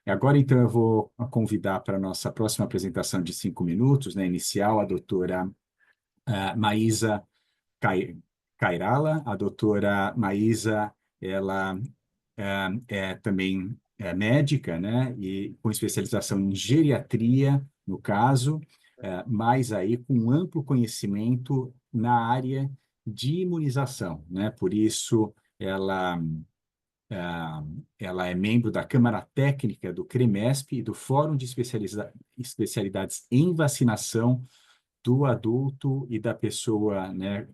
Agora, então, eu vou convidar para a nossa próxima apresentação de 5 minutos, né, inicial, a doutora Maísa Cairala. A doutora Maísa, ela é também médica, né, e com especialização em geriatria, no caso, mas aí com um amplo conhecimento na área de imunização, né, por isso ela é membro da Câmara Técnica do CREMESP e do Fórum de Especialidades em Vacinação do Adulto e da Pessoa, né,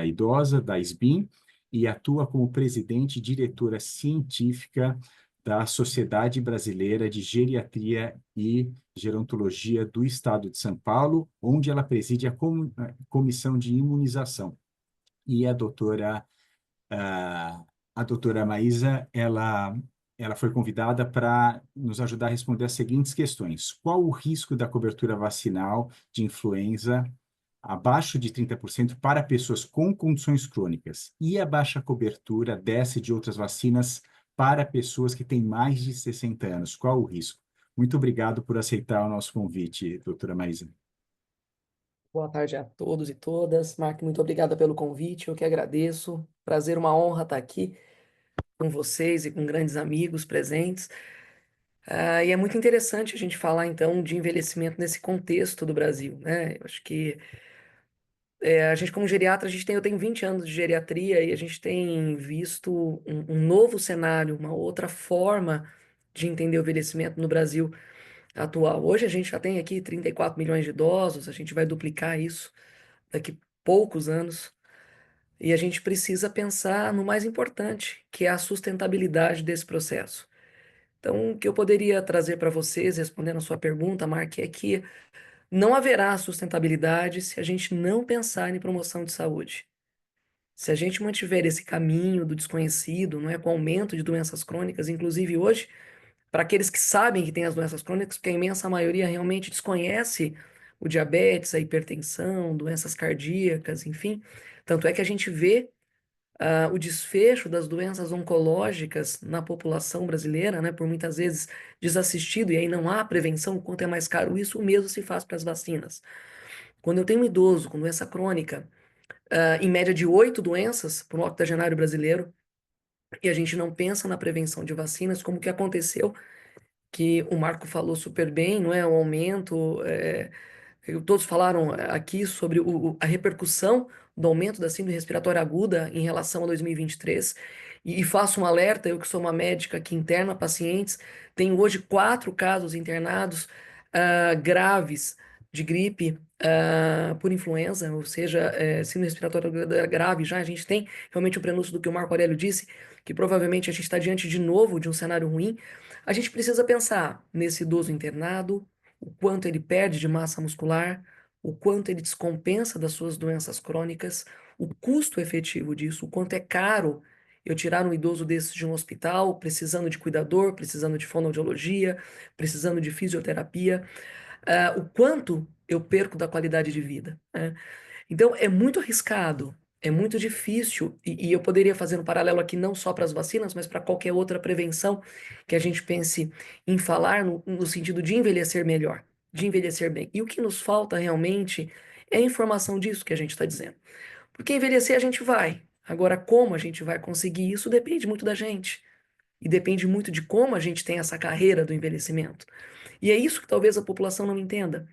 idosa, da SBIM, e atua como presidente e diretora científica da Sociedade Brasileira de Geriatria e Gerontologia do Estado de São Paulo, onde ela preside a Comissão de Imunização. E a doutora Maísa, ela foi convidada para nos ajudar a responder as seguintes questões. Qual o risco da cobertura vacinal de influenza abaixo de 30% para pessoas com condições crônicas? E a baixa cobertura dessa e de outras vacinas para pessoas que têm mais de 60 anos? Qual o risco? Muito obrigado por aceitar o nosso convite, doutora Maísa. Boa tarde a todos e todas. Mark, muito obrigada pelo convite, eu que agradeço. Prazer, uma honra estar aqui com vocês e com grandes amigos presentes. E é muito interessante a gente falar, então, de envelhecimento nesse contexto do Brasil, né? Eu acho que a gente, como geriatra, eu tenho 20 anos de geriatria e a gente tem visto um novo cenário, uma outra forma de entender o envelhecimento no Brasil atual. Hoje a gente já tem aqui 34 milhões de idosos, a gente vai duplicar isso daqui poucos anos. E a gente precisa pensar no mais importante, que é a sustentabilidade desse processo. Então, o que eu poderia trazer para vocês, respondendo a sua pergunta, Mark, é que não haverá sustentabilidade se a gente não pensar em promoção de saúde. Se a gente mantiver esse caminho do desconhecido, não é, com o aumento de doenças crônicas, inclusive hoje, para aqueles que sabem que têm as doenças crônicas, porque a imensa maioria realmente desconhece o diabetes, a hipertensão, doenças cardíacas, enfim. Tanto é que a gente vê o desfecho das doenças oncológicas na população brasileira, né, por muitas vezes desassistido, e aí não há prevenção, o quanto é mais caro isso, o mesmo se faz para as vacinas. Quando eu tenho um idoso com doença crônica, em média de 8 doenças por um octogenário brasileiro, e a gente não pensa na prevenção de vacinas, como que aconteceu, que o Marco falou super bem, não é? O aumento, todos falaram aqui sobre a repercussão do aumento da síndrome respiratória aguda em relação a 2023. E faço um alerta, eu que sou uma médica que interna pacientes, tenho hoje 4 casos internados graves de gripe por influenza, ou seja, síndrome respiratória aguda grave já. A gente tem realmente o prenúncio do que o Marco Aurélio disse, que provavelmente a gente está diante de novo de um cenário ruim. A gente precisa pensar nesse idoso internado, o quanto ele perde de massa muscular, o quanto ele descompensa das suas doenças crônicas, o custo efetivo disso, o quanto é caro eu tirar um idoso desses de um hospital, precisando de cuidador, precisando de fonoaudiologia, precisando de fisioterapia, o quanto eu perco da qualidade de vida, né? Então, é muito arriscado, é muito difícil, e eu poderia fazer um paralelo aqui não só para as vacinas, mas para qualquer outra prevenção que a gente pense em falar no sentido de envelhecer melhor, de envelhecer bem. E o que nos falta realmente é a informação disso que a gente está dizendo. Porque envelhecer a gente vai. Agora, como a gente vai conseguir isso depende muito da gente. E depende muito de como a gente tem essa carreira do envelhecimento. E é isso que talvez a população não entenda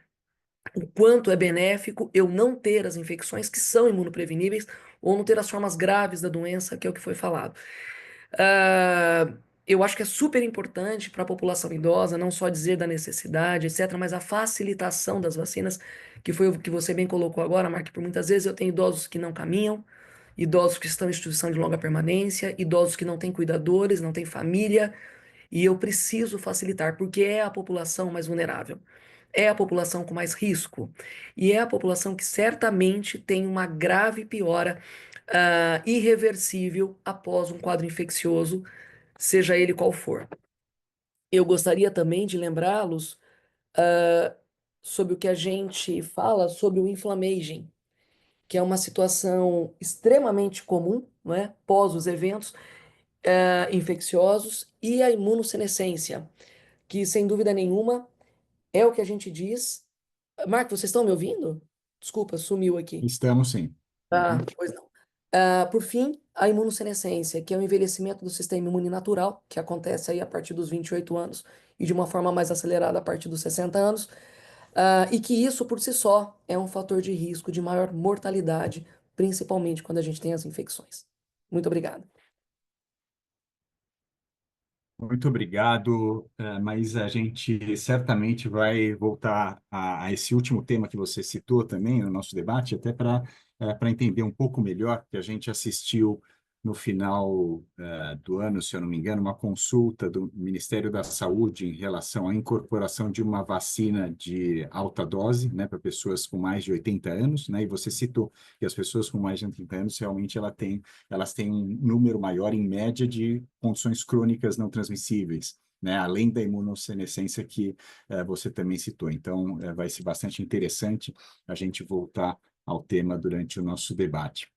o quanto é benéfico eu não ter as infecções que são imunopreveníveis ou não ter as formas graves da doença, que é o que foi falado. Ah, eu acho que é super importante para a população idosa não só dizer da necessidade, etc., mas a facilitação das vacinas, que foi o que você bem colocou agora, Mark, por muitas vezes eu tenho idosos que não caminham, idosos que estão em instituição de longa permanência, idosos que não têm cuidadores, não têm família, e eu preciso facilitar, porque é a população mais vulnerável, é a população com mais risco, e é a população que certamente tem uma grave piora irreversível após um quadro infeccioso, seja ele qual for. Eu gostaria também de lembrá-los sobre o que a gente fala sobre o inflammaging. que é uma situação extremamente comum, não é? Pós os eventos infecciosos, e a imunossenescência, que sem dúvida nenhuma é o que a gente diz. Marco, vocês estão me ouvindo? Desculpa, sumiu aqui. Estamos sim. Ah, Uhum. pois não. Por fim, a imunossenescência, que é o envelhecimento do sistema imune natural, que acontece aí a partir dos 28 anos e de uma forma mais acelerada a partir dos 60 anos, e que isso por si só é um fator de risco de maior mortalidade, principalmente quando a gente tem as infecções. Muito obrigado. Muito obrigado, mas a gente certamente vai voltar a esse último tema que você citou também no nosso debate, até para entender um pouco melhor, que a gente assistiu no final do ano, se eu não me engano, uma consulta do Ministério da Saúde em relação à incorporação de uma vacina de alta dose, né, para pessoas com mais de 80 anos, né, e você citou que as pessoas com mais de 80 anos realmente elas têm um número maior, em média, de condições crônicas não transmissíveis, né? Além da imunossenescência que você também citou. Então, vai ser bastante interessante a gente voltar ao tema durante o nosso debate.